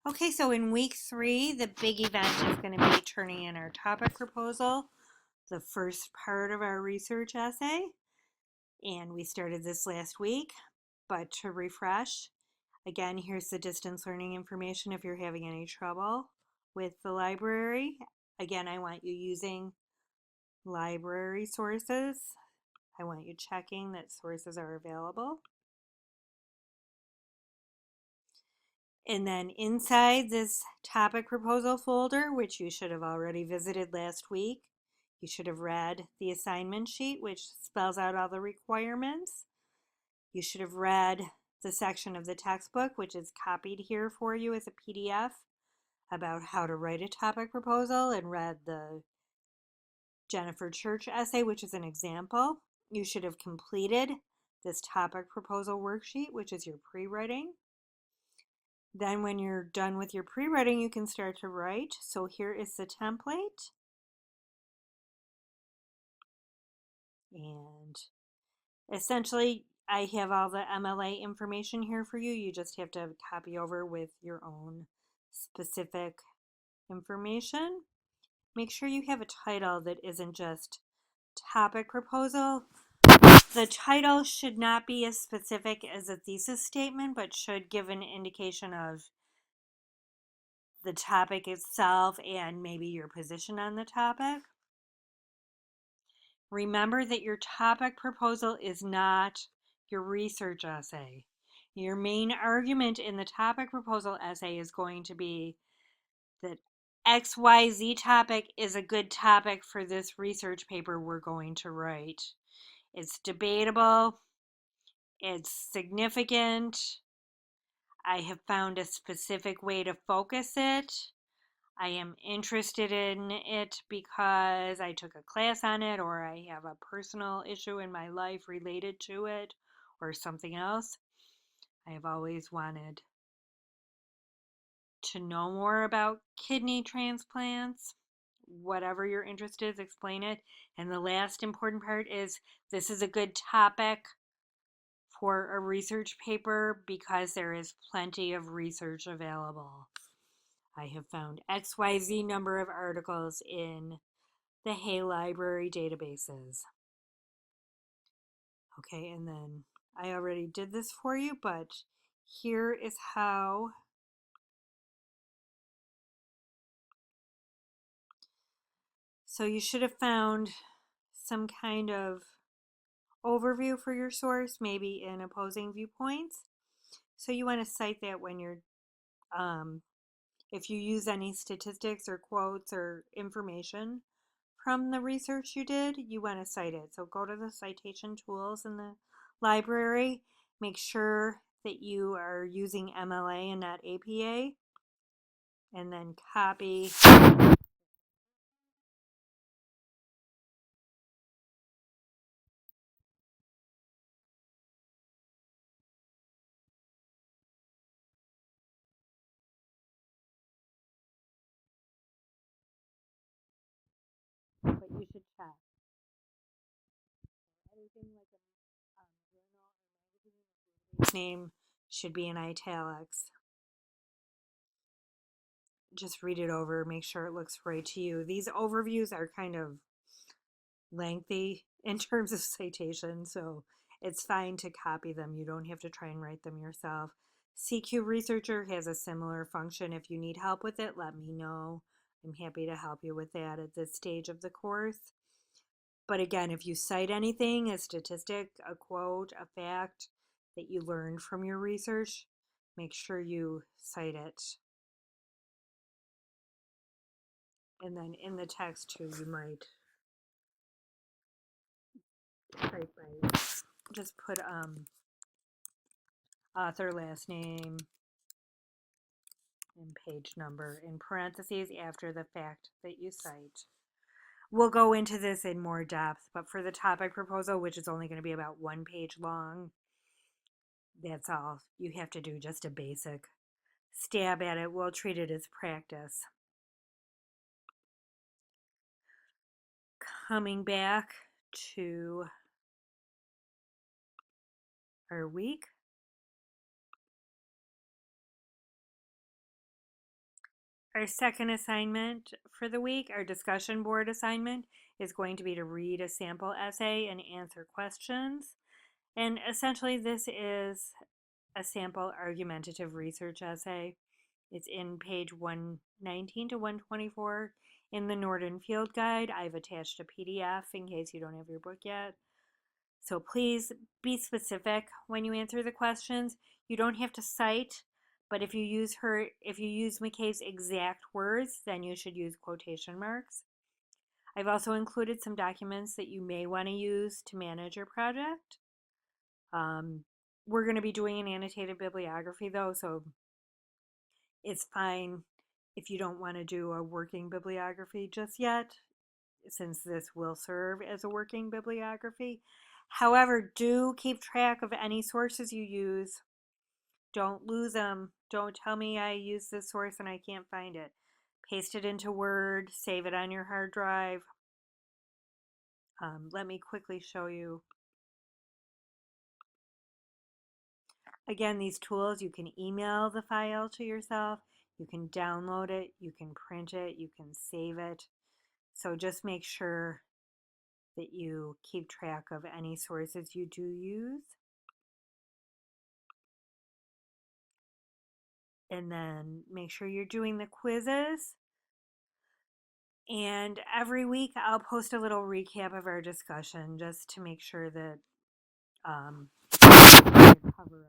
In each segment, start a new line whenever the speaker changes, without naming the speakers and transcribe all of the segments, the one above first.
Okay, so in week 3, the big event is going to be turning in our topic proposal, the first part of our research essay. And we started this last week, but to refresh, again, here's the distance learning information if you're having any trouble with the library. Again, I want you using library sources. I want you checking that sources are available. And then inside this topic proposal folder, which you should have already visited last week, you should have read the assignment sheet, which spells out all the requirements. You should have read the section of the textbook, which is copied here for you as a PDF, about how to write a topic proposal, and read the Jennifer Church essay, which is an example. You should have completed this topic proposal worksheet, which is your pre-writing. Then when you're done with your pre-writing, you can start to write. So here is the template. And essentially, I have all the MLA information here for you. You just have to copy over with your own specific information. Make sure you have a title that isn't just topic proposal. The title should not be as specific as a thesis statement, but should give an indication of the topic itself and maybe your position on the topic. Remember that your topic proposal is not your research essay. Your main argument in the topic proposal essay is going to be that XYZ topic is a good topic for this research paper we're going to write. It's debatable, it's significant, I have found a specific way to focus it. I am interested in it because I took a class on it, or I have a personal issue in my life related to it, or something else. I have always wanted to know more about kidney transplants. Whatever your interest is, explain it. And the last important part is this is a good topic for a research paper because there is plenty of research available. I have found XYZ number of articles in the Hay Library databases. Okay, and then I already did this for you, but here is how so you should have found some kind of overview for your source, maybe in opposing viewpoints. So you want to cite that when you're if you use any statistics or quotes or information from the research you did, you want to cite it. So go to the citation tools in the library. Make sure that you are using MLA and not APA. And then copy. But you should check. Everything like a journal or magazine name should be in italics. Just read it over, make sure it looks right to you. These overviews are kind of lengthy in terms of citation, so it's fine to copy them. You don't have to try and write them yourself. CQ Researcher has a similar function. If you need help with it, let me know. I'm happy to help you with that at this stage of the course. But again, if you cite anything, a statistic, a quote, a fact that you learned from your research, make sure you cite it. And then in the text too, you might type by, just put author last name and page number in parentheses after the fact that you cite. We'll go into this in more depth, but for the topic proposal, which is only going to be about 1 page long, that's all. You have to do just a basic stab at it. We'll treat it as practice. Coming back to our week. Our second assignment for the week, our discussion board assignment, is going to be to read a sample essay and answer questions. And essentially, this is a sample argumentative research essay. It's in page 119 to 124 in the Norton Field Guide. I've attached a PDF in case you don't have your book yet. So please be specific when you answer the questions. You don't have to cite, but if you use McKay's exact words, then you should use quotation marks. I've also included some documents that you may want to use to manage your project. We're going to be doing an annotated bibliography though, so it's fine if you don't want to do a working bibliography just yet, since this will serve as a working bibliography. However, do keep track of any sources you use. Don't lose them. Don't tell me I use this source and I can't find it. Paste it into Word, save it on your hard drive. Let me quickly show you. Again, these tools, you can email the file to yourself, you can download it, you can print it, you can save it. So just make sure that you keep track of any sources you do use. And then make sure you're doing the quizzes. And every week I'll post a little recap of our discussion just to make sure that I cover everything.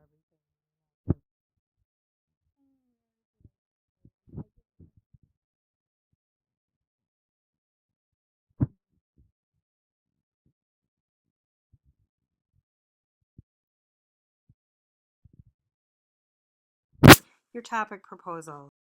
Your topic proposal.